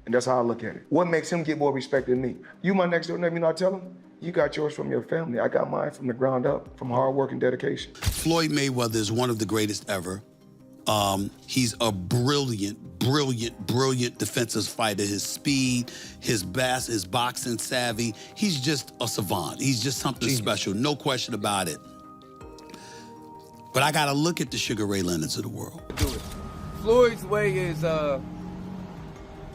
And that's how I look at it. What makes him get more respect than me? You my next door neighbor, you know what I tell him? You got yours from your family. I got mine from the ground up, from hard work and dedication. Floyd Mayweather is one of the greatest ever. He's a brilliant defensive fighter. His speed, his boxing savvy. He's just a savant. He's just something special, no question about it. But I gotta look at the Sugar Ray Leonards of the world. Floyd's way is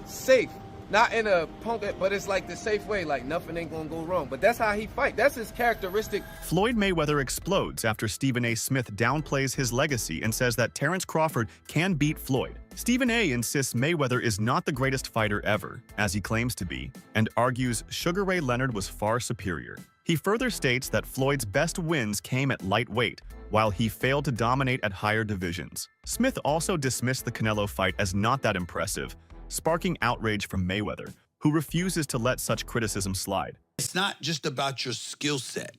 safe. Not in a punk, but it's like the safe way, like nothing ain't gonna go wrong. But that's how he fight. That's his characteristic. Floyd Mayweather explodes after Stephen A. Smith downplays his legacy and says that Terence Crawford can beat Floyd. Stephen A. insists Mayweather is not the greatest fighter ever, as he claims to be, and argues Sugar Ray Leonard was far superior. He further states that Floyd's best wins came at lightweight, while he failed to dominate at higher divisions. Smith also dismissed the Canelo fight as not that impressive, sparking outrage from Mayweather, who refuses to let such criticism slide. It's not just about your skill set.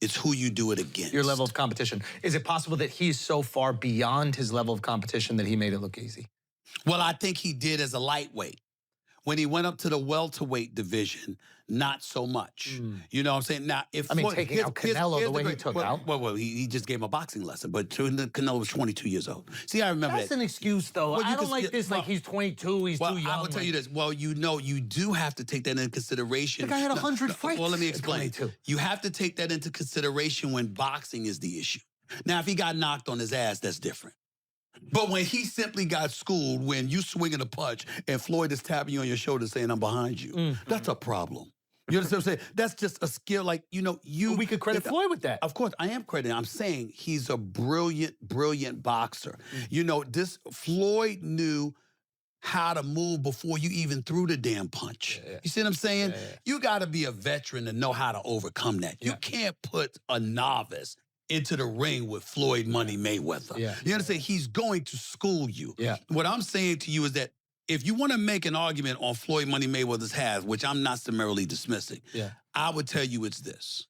It's who you do it against. Your level of competition. Is it possible that he's so far beyond his level of competition that he made it look easy? Well, I think he did as a lightweight. When he went up to the welterweight division, not so much. You know what I'm saying? Now, if taking out Canelo the way he took out. Well, he just gave him a boxing lesson, but Canelo was 22 years old. See, I remember That's an excuse, though. I don't like this, like he's 22, he's too young. I will tell you this. Well, you know, you do have to take that into consideration. The guy had 100 fights. Well, let me explain. You have to take that into consideration when boxing is the issue. Now, if he got knocked on his ass, that's different. But when he simply got schooled, when you swinging a punch and Floyd is tapping you on your shoulder saying, I'm behind you, that's a problem. You understand what I'm saying? That's just a skill, like, you know, we could credit Floyd with that. Of course, I am crediting. I'm saying he's a brilliant boxer. You know, Floyd knew how to move before you even threw the damn punch. You see what I'm saying? You got to be a veteran to know how to overcome that. You can't put a novice into the ring with Floyd Money Mayweather. You understand? He's going to school you. What I'm saying to you is that if you want to make an argument on Floyd Money Mayweather's half, which I'm not summarily dismissing, I would tell you it's this.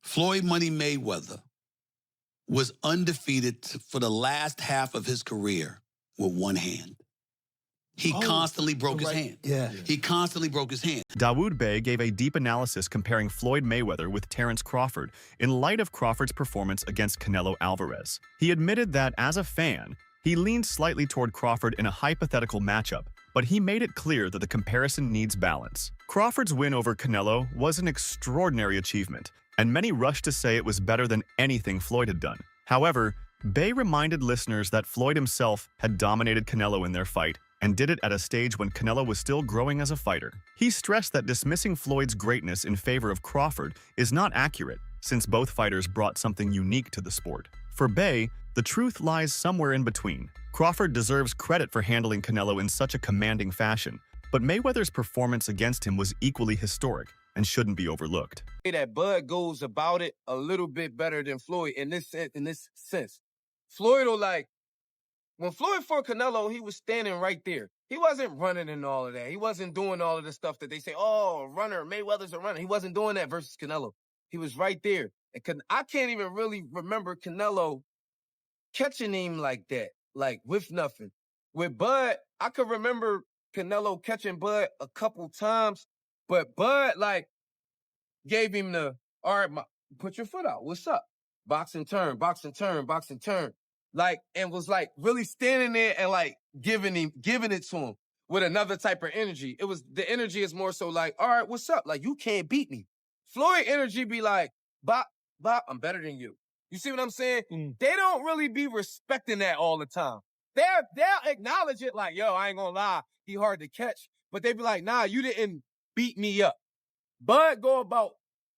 Floyd Money Mayweather was undefeated for the last half of his career with one hand. He constantly broke his hand. He constantly broke his hand. Dawood Bey gave a deep analysis comparing Floyd Mayweather with Terence Crawford in light of Crawford's performance against Canelo Alvarez. He admitted that, as a fan, he leaned slightly toward Crawford in a hypothetical matchup, but he made it clear that the comparison needs balance. Crawford's win over Canelo was an extraordinary achievement, and many rushed to say it was better than anything Floyd had done. However, Bey reminded listeners that Floyd himself had dominated Canelo in their fight, and did it at a stage when Canelo was still growing as a fighter. He stressed that dismissing Floyd's greatness in favor of Crawford is not accurate, since both fighters brought something unique to the sport. For Bey, the truth lies somewhere in between. Crawford deserves credit for handling Canelo in such a commanding fashion, but Mayweather's performance against him was equally historic and shouldn't be overlooked. That Bud goes about it a little bit better than Floyd in this sense. Floyd will when Floyd fought Canelo, he was standing right there. He wasn't running and all of that. He wasn't doing all of the stuff that they say, oh, a runner, Mayweather's a runner. He wasn't doing that versus Canelo. He was right there. And I can't even really remember Canelo catching him like that, like with nothing. With Bud, I could remember Canelo catching Bud a couple times, but Bud, gave him the, all right, put your foot out. What's up? Boxing turn, boxing turn, boxing turn. And was really standing there and giving it to him with another type of energy. The energy is more so all right, what's up? You can't beat me. Floyd energy be Bop, I'm better than you. You see what I'm saying? They don't really be respecting that all the time. They'll acknowledge it yo, I ain't gonna lie, he hard to catch. But they be nah, you didn't beat me up. Bud go about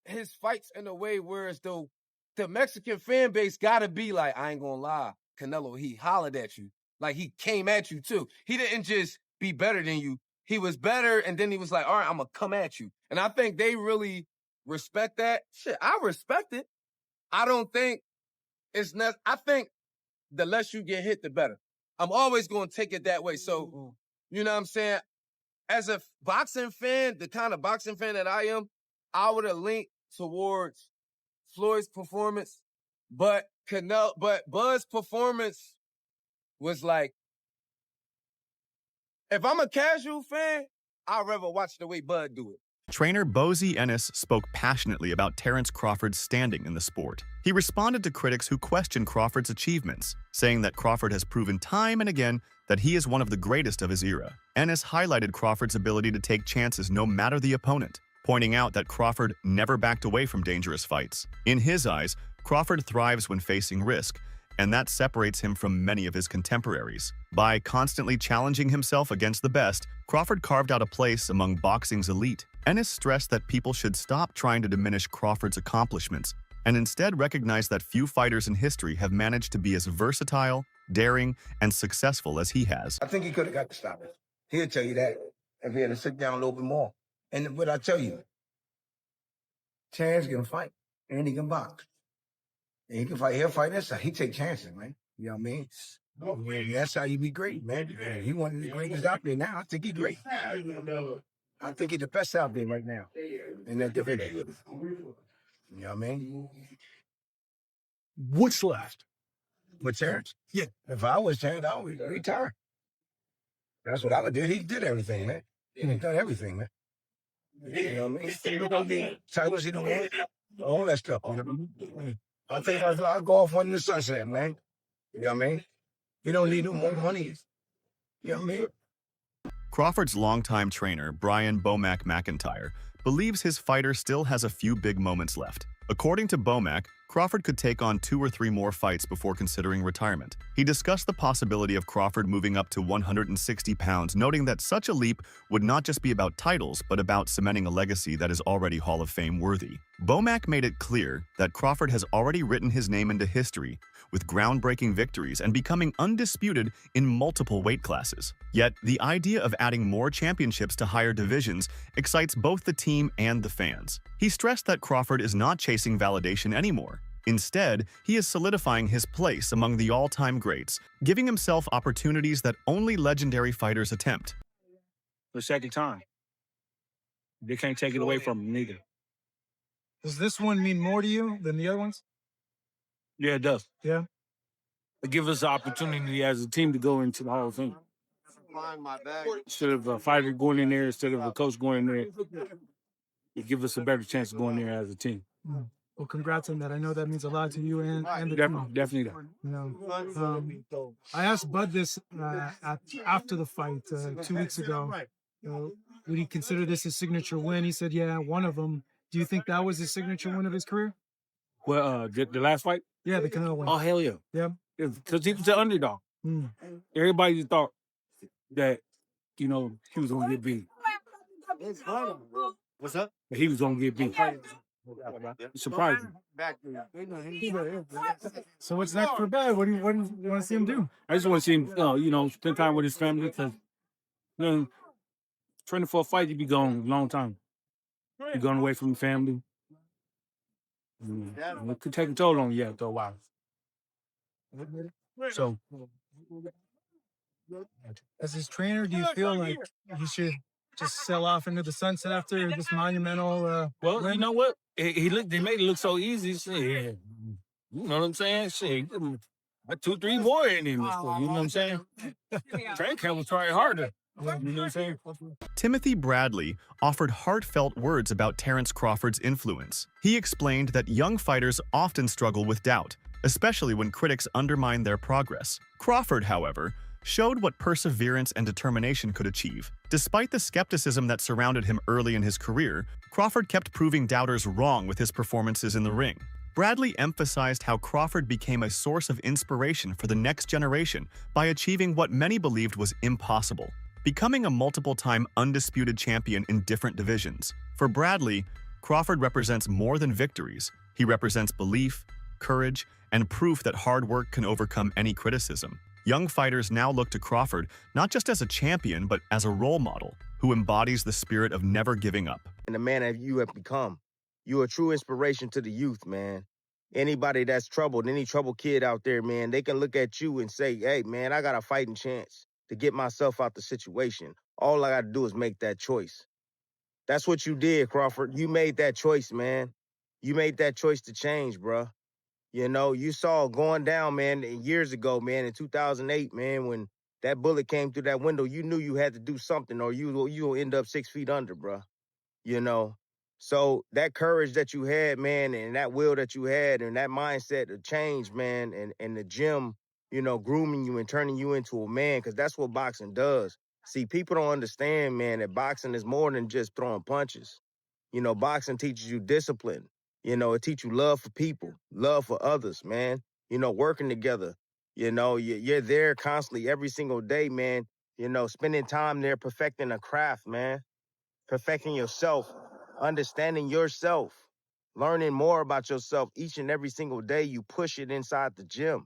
his fights in a way whereas though the Mexican fan base gotta be I ain't gonna lie, Canelo, he hollered at you. He came at you too. He didn't just be better than you. He was better, and then he was all right, I'm gonna come at you. And I think they really respect that. Shit, I respect it. I don't think it's not. I think the less you get hit, the better. I'm always gonna take it that way. So, you know what I'm saying? As a boxing fan, the kind of boxing fan that I am, I would have leaned towards Floyd's performance, but Bud's performance was If I'm a casual fan, I'd rather watch the way Bud do it. Trainer Bozy Ennis spoke passionately about Terence Crawford's standing in the sport. He responded to critics who questioned Crawford's achievements, saying that Crawford has proven time and again that he is one of the greatest of his era. Ennis highlighted Crawford's ability to take chances no matter the opponent, pointing out that Crawford never backed away from dangerous fights. In his eyes, Crawford thrives when facing risk, and that separates him from many of his contemporaries. By constantly challenging himself against the best, Crawford carved out a place among boxing's elite. Ennis stressed that people should stop trying to diminish Crawford's accomplishments and instead recognize that few fighters in history have managed to be as versatile, daring, and successful as he has. I think he could have got the stoppage. He'll tell you that if he had to sit down a little bit more. And what I tell you, Terence can fight and he can box. And he can fight. He'll fight inside. He take chances, man. You know what I mean? Yeah, that's how you be great, man. He one of the greatest out there now. I think he's great. I think he's the best out there right now in that division. You know what I mean? What's left? With Terence? Yeah. If I was Terence, I would retire. That's what I would do. He did everything, man. He done everything, man. You know what I mean? Titles he don't want. All that stuff. You know? I think I'll go off one in the sunset, man. You know what I mean? You don't need no more money. You know what I mean? Crawford's longtime trainer, Brian Bomac McIntyre, believes his fighter still has a few big moments left. According to Bomac, Crawford could take on 2 or 3 more fights before considering retirement. He discussed the possibility of Crawford moving up to 160 pounds, noting that such a leap would not just be about titles, but about cementing a legacy that is already Hall of Fame worthy. Bomac made it clear that Crawford has already written his name into history with groundbreaking victories and becoming undisputed in multiple weight classes. Yet, the idea of adding more championships to higher divisions excites both the team and the fans. He stressed that Crawford is not chasing validation anymore. Instead, he is solidifying his place among the all-time greats, giving himself opportunities that only legendary fighters attempt. The second time. They can't take it away from him, neither. Does this one mean more to you than the other ones? Yeah, it does. Yeah. It gives us the opportunity as a team to go into the Hall of Fame. Instead of a fighter going in there, instead of a coach going in there, it gives us a better chance of going there as a team. Well, congrats on that. I know that means a lot to you and the team. Definitely. You know, I asked Bud this after the fight 2 weeks ago. Would he consider this his signature win? He said, yeah, one of them. Do you think that was his signature win of his career? Well, the last fight? Yeah, the Canelo one. Oh, hell yeah. Yeah. Because he was the underdog. Everybody thought that, you know, he was going to get beat. What's up? He was going to get beat. It's surprising. So what's next for Bud? What do you want to see him do? I just want to see him, you know, spend time with his family. Because, you know, training for a fight, you be gone a long time. You're going away from the family. It could take a toll on you after a while. So, as his trainer, do you feel like he should just sell off into the sunset after this monumental well, win? you know what? He made it look so easy. Shit. You know what I'm saying? Shit, 2, 3 more in him. You know what I'm saying? Train camp was trying harder. You know what I'm saying? Timothy Bradley offered heartfelt words about Terence Crawford's influence. He explained that young fighters often struggle with doubt, especially when critics undermine their progress. Crawford, however, showed what perseverance and determination could achieve. Despite the skepticism that surrounded him early in his career, Crawford kept proving doubters wrong with his performances in the ring. Bradley emphasized how Crawford became a source of inspiration for the next generation by achieving what many believed was impossible, becoming a multiple-time undisputed champion in different divisions. For Bradley, Crawford represents more than victories. He represents belief, courage, and proof that hard work can overcome any criticism. Young fighters now look to Crawford not just as a champion, but as a role model who embodies the spirit of never giving up. And the man that you have become, you're a true inspiration to the youth, man. Anybody that's troubled, any troubled kid out there, man, they can look at you and say, hey, man, I got a fighting chance to get myself out the situation. All I got to do is make that choice. That's what you did, Crawford. You made that choice, man. You made that choice to change, bruh. You know, you saw going down, man, years ago, man, in 2008, man, when that bullet came through that window, you knew you had to do something or you'll end up 6 feet under, bruh. You know? So that courage that you had, man, and that will that you had and that mindset of change, man, and the gym, you know, grooming you and turning you into a man, because that's what boxing does. See, people don't understand, man, that boxing is more than just throwing punches. You know, boxing teaches you discipline. You know, it teaches you love for people, love for others, man. You know, working together. You know, you're there constantly every single day, man. You know, spending time there perfecting a craft, man. Perfecting yourself, understanding yourself, learning more about yourself each and every single day. You push it inside the gym.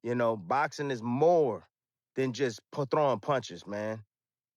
You know, boxing is more than just throwing punches, man.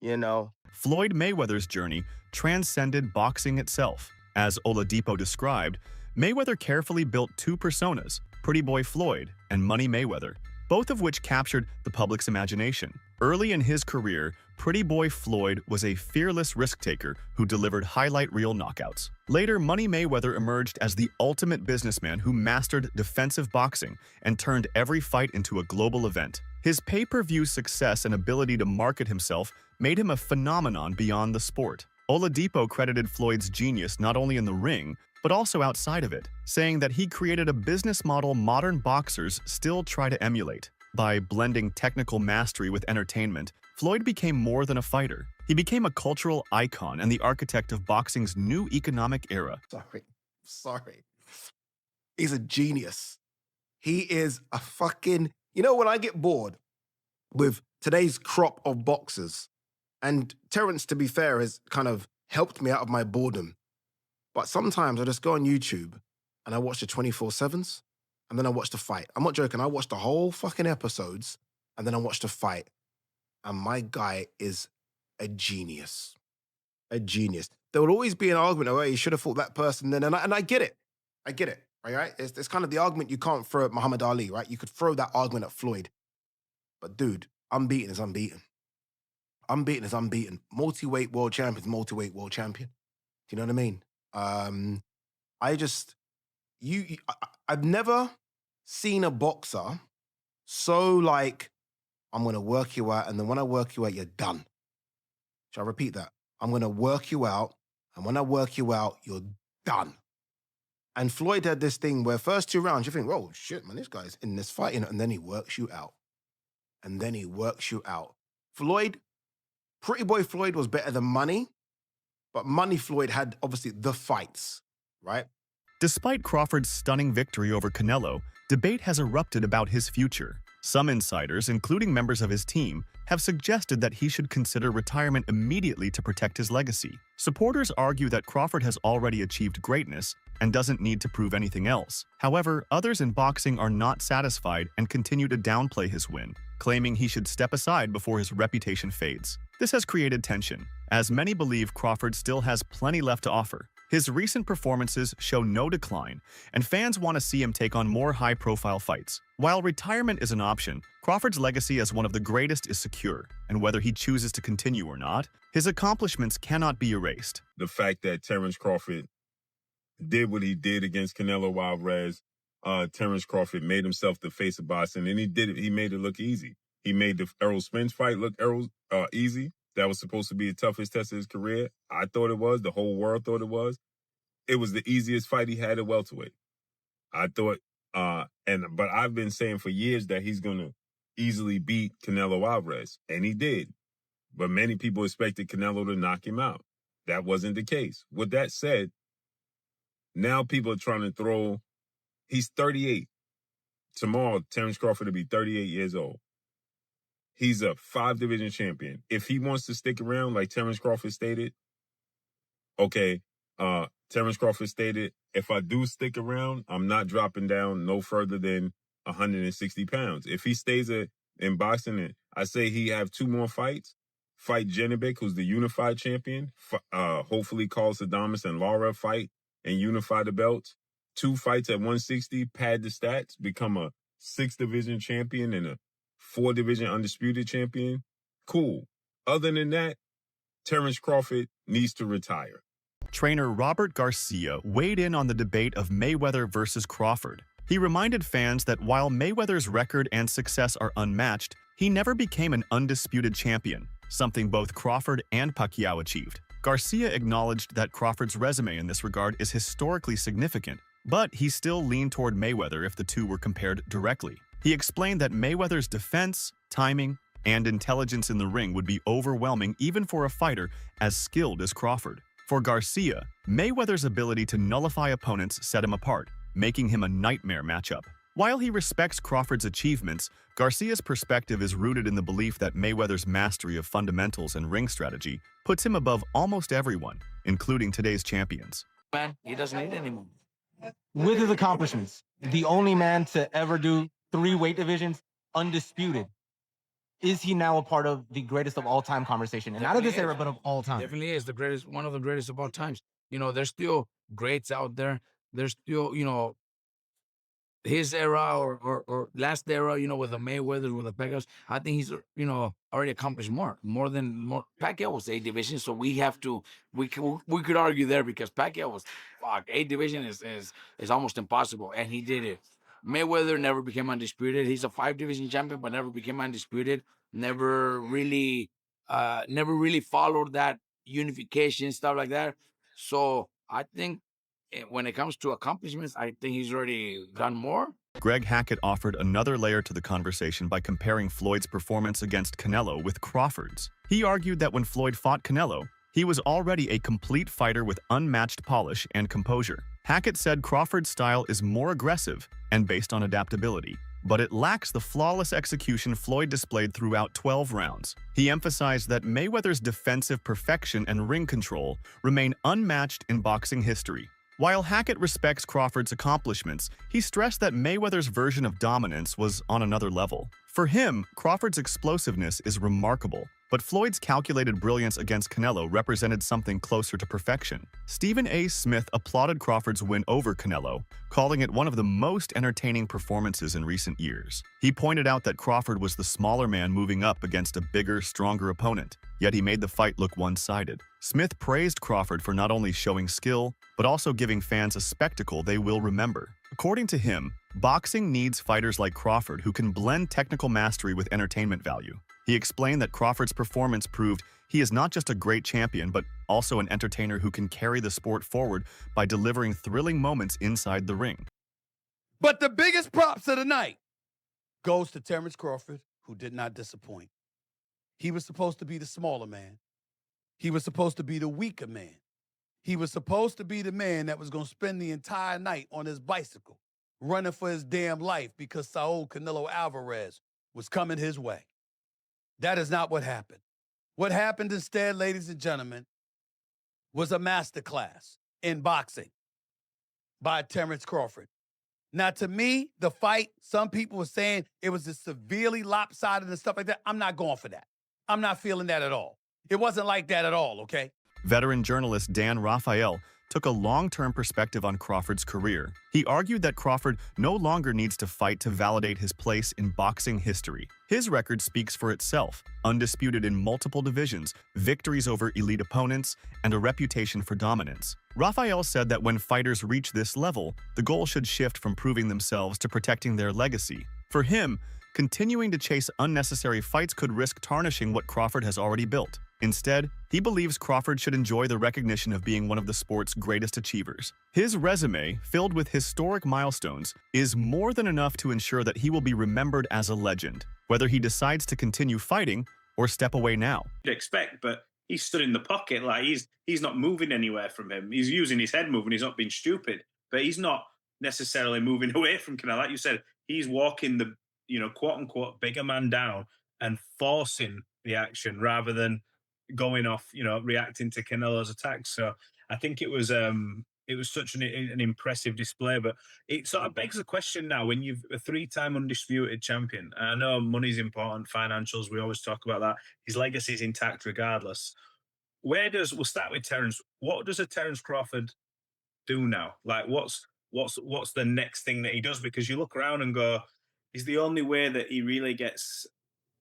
You know, Floyd Mayweather's journey transcended boxing itself. As Oladipo described, Mayweather carefully built two personas, Pretty Boy Floyd and Money Mayweather, both of which captured the public's imagination. Early in his career, Pretty Boy Floyd was a fearless risk-taker who delivered highlight reel knockouts. Later, Money Mayweather emerged as the ultimate businessman who mastered defensive boxing and turned every fight into a global event. His pay-per-view success and ability to market himself made him a phenomenon beyond the sport. Oladipo credited Floyd's genius not only in the ring, but also outside of it, saying that he created a business model modern boxers still try to emulate. By blending technical mastery with entertainment, Floyd became more than a fighter. He became a cultural icon and the architect of boxing's new economic era. Sorry. He's a genius. He is a fucking... You know, when I get bored with today's crop of boxers, and Terence, to be fair, has kind of helped me out of my boredom, but sometimes I just go on YouTube and I watch the 24/7s and then I watch the fight. I'm not joking. I watch the whole fucking episodes and then I watch the fight. And my guy is a genius. A genius. There will always be an argument, oh, he should have fought that person then. And I get it. I get it, right? It's kind of the argument you can't throw at Muhammad Ali, right? You could throw that argument at Floyd. But dude, unbeaten is unbeaten. Unbeaten is unbeaten. Multi-weight world champion is multi-weight world champion. Do you know what I mean? I've never seen a boxer so like, I'm going to work you out, and then when I work you out, you're done. Shall I repeat that? I'm going to work you out, and when I work you out, you're done. And Floyd had this thing where first 2 rounds, you think, oh, shit, man, this guy's in this fight, and then he works you out. And then he works you out. Floyd, Pretty Boy Floyd was better than Money, but Money Floyd had, obviously, the fights, right? Despite Crawford's stunning victory over Canelo, debate has erupted about his future. Some insiders, including members of his team, have suggested that he should consider retirement immediately to protect his legacy. Supporters argue that Crawford has already achieved greatness and doesn't need to prove anything else. However, others in boxing are not satisfied and continue to downplay his win, claiming he should step aside before his reputation fades. This has created tension, as many believe Crawford still has plenty left to offer. His recent performances show no decline, and fans want to see him take on more high-profile fights. While retirement is an option, Crawford's legacy as one of the greatest is secure, and whether he chooses to continue or not, his accomplishments cannot be erased. The fact that Terence Crawford did what he did against Canelo Alvarez, Terence Crawford made himself the face of boxing, and he did it. He made it look easy. He made the Errol Spence fight look easy. That was supposed to be the toughest test of his career. I thought it was. The whole world thought it was. It was the easiest fight he had at welterweight. I thought, but I've been saying for years that he's going to easily beat Canelo Alvarez, and he did. But many people expected Canelo to knock him out. That wasn't the case. With that said, now people are trying to throw, he's 38. Tomorrow, Terence Crawford will be 38 years old. He's a 5-division champion. If he wants to stick around, like Terence Crawford stated, okay, Terence Crawford stated, if I do stick around, I'm not dropping down no further than 160 pounds. If he stays in boxing, I say he have 2 more fights, fight Janibek, who's the unified champion, hopefully Carlos Adames and Lara fight and unify the belts. 2 fights at 160, pad the stats, become a 6-division champion and a 4-division undisputed champion. Cool. Other than that, Terence Crawford needs to retire. Trainer Robert Garcia weighed in on the debate of Mayweather versus Crawford. He reminded fans that while Mayweather's record and success are unmatched, he never became an undisputed champion, something both Crawford and Pacquiao achieved. Garcia acknowledged that Crawford's resume in this regard is historically significant, but he still leaned toward Mayweather if the two were compared directly. He explained that Mayweather's defense, timing, and intelligence in the ring would be overwhelming even for a fighter as skilled as Crawford. For Garcia, Mayweather's ability to nullify opponents set him apart, making him a nightmare matchup. While he respects Crawford's achievements, Garcia's perspective is rooted in the belief that Mayweather's mastery of fundamentals and ring strategy puts him above almost everyone, including today's champions. Man, he doesn't need any more. With his accomplishments, the only man to ever do 3 weight divisions undisputed. Is he now a part of the greatest of all time conversation? And not of this era, but of all time. Definitely is the greatest, one of the greatest of all times. You know, there's still greats out there. There's still, you know, his era or last era, you know, with the Mayweathers, with the Pacquiaos. I think he's, you know, already accomplished more than Pacquiao was 8 division. So we have to, we could argue there because Pacquiao was, fuck, 8 division is almost impossible. And he did it. Mayweather never became undisputed. He's a 5 division champion, but never became undisputed. Never really followed that unification, stuff like that. So I think when it comes to accomplishments, I think he's already done more. Greg Hackett offered another layer to the conversation by comparing Floyd's performance against Canelo with Crawford's. He argued that when Floyd fought Canelo, he was already a complete fighter with unmatched polish and composure. Hackett said Crawford's style is more aggressive and based on adaptability, but it lacks the flawless execution Floyd displayed throughout 12 rounds. He emphasized that Mayweather's defensive perfection and ring control remain unmatched in boxing history. While Hackett respects Crawford's accomplishments, he stressed that Mayweather's version of dominance was on another level. For him, Crawford's explosiveness is remarkable, but Floyd's calculated brilliance against Canelo represented something closer to perfection. Stephen A. Smith applauded Crawford's win over Canelo, calling it one of the most entertaining performances in recent years. He pointed out that Crawford was the smaller man moving up against a bigger, stronger opponent, yet he made the fight look one-sided. Smith praised Crawford for not only showing skill, but also giving fans a spectacle they will remember. According to him, boxing needs fighters like Crawford who can blend technical mastery with entertainment value. He explained that Crawford's performance proved he is not just a great champion, but also an entertainer who can carry the sport forward by delivering thrilling moments inside the ring. But the biggest props of the night goes to Terence Crawford, who did not disappoint. He was supposed to be the smaller man. He was supposed to be the weaker man. He was supposed to be the man that was going to spend the entire night on his bicycle, running for his damn life because Saul Canelo Alvarez was coming his way. That is not what happened. What happened instead, ladies and gentlemen, was a masterclass in boxing by Terence Crawford. Now, to me, the fight, some people were saying it was just severely lopsided and stuff like that. I'm not going for that. I'm not feeling that at all. It wasn't like that at all, okay? Veteran journalist Dan Rafael took a long-term perspective on Crawford's career. He argued that Crawford no longer needs to fight to validate his place in boxing history. His record speaks for itself, undisputed in multiple divisions, victories over elite opponents, and a reputation for dominance. Rafael said that when fighters reach this level, the goal should shift from proving themselves to protecting their legacy. For him, continuing to chase unnecessary fights could risk tarnishing what Crawford has already built. Instead, he believes Crawford should enjoy the recognition of being one of the sport's greatest achievers. His resume, filled with historic milestones, is more than enough to ensure that he will be remembered as a legend, whether he decides to continue fighting or step away now. You'd expect, but he stood in the pocket, like he's not moving anywhere from him. He's using his head moving, he's not being stupid, but he's not necessarily moving away from Canelo. Like you said, he's walking the, quote unquote, bigger man down and forcing the action rather than going off, reacting to Canelo's attacks. So I think it was such an impressive display. But it sort of begs the question now, when you've a 3-time undisputed champion, and I know money's important, financials, we always talk about that. His legacy is intact regardless. We'll start with Terence. What does a Terence Crawford do now? Like, what's the next thing that he does? Because you look around and go, is the only way that he really gets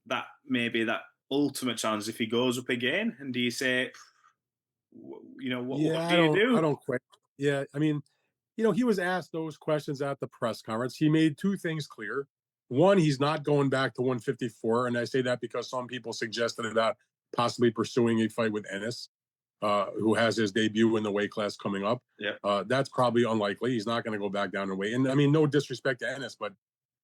that, maybe that ultimate chance if he goes up again? And do you say, what do you do? I don't quit. Yeah, I mean, he was asked those questions at the press conference. He made 2 things clear. one, he's not going back to 154, and I say that because some people suggested about possibly pursuing a fight with Ennis, who has his debut in the weight class coming up. Yeah. That's probably unlikely. He's not going to go back down in weight. And I mean, no disrespect to Ennis, but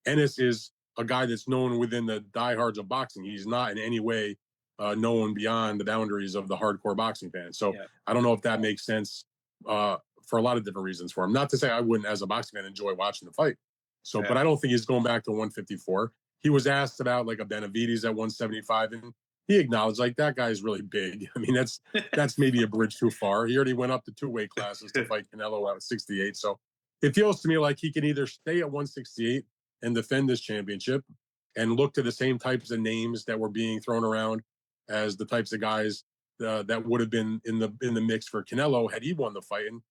Ennis is a guy that's known within the diehards of boxing. He's not in any way known beyond the boundaries of the hardcore boxing fan. So I don't know if that makes sense for a lot of different reasons for him. Not to say I wouldn't, as a boxing fan, enjoy watching the fight. So, but I don't think he's going back to 154. He was asked about like a Benavides at 175, and he acknowledged like that guy's really big. I mean, that's maybe a bridge too far. He already went up to 2 weight classes to fight Canelo at 68. So it feels to me like he can either stay at 168 and defend this championship and look to the same types of names that were being thrown around as the types of guys that would have been in the mix for Canelo had he won the fight. And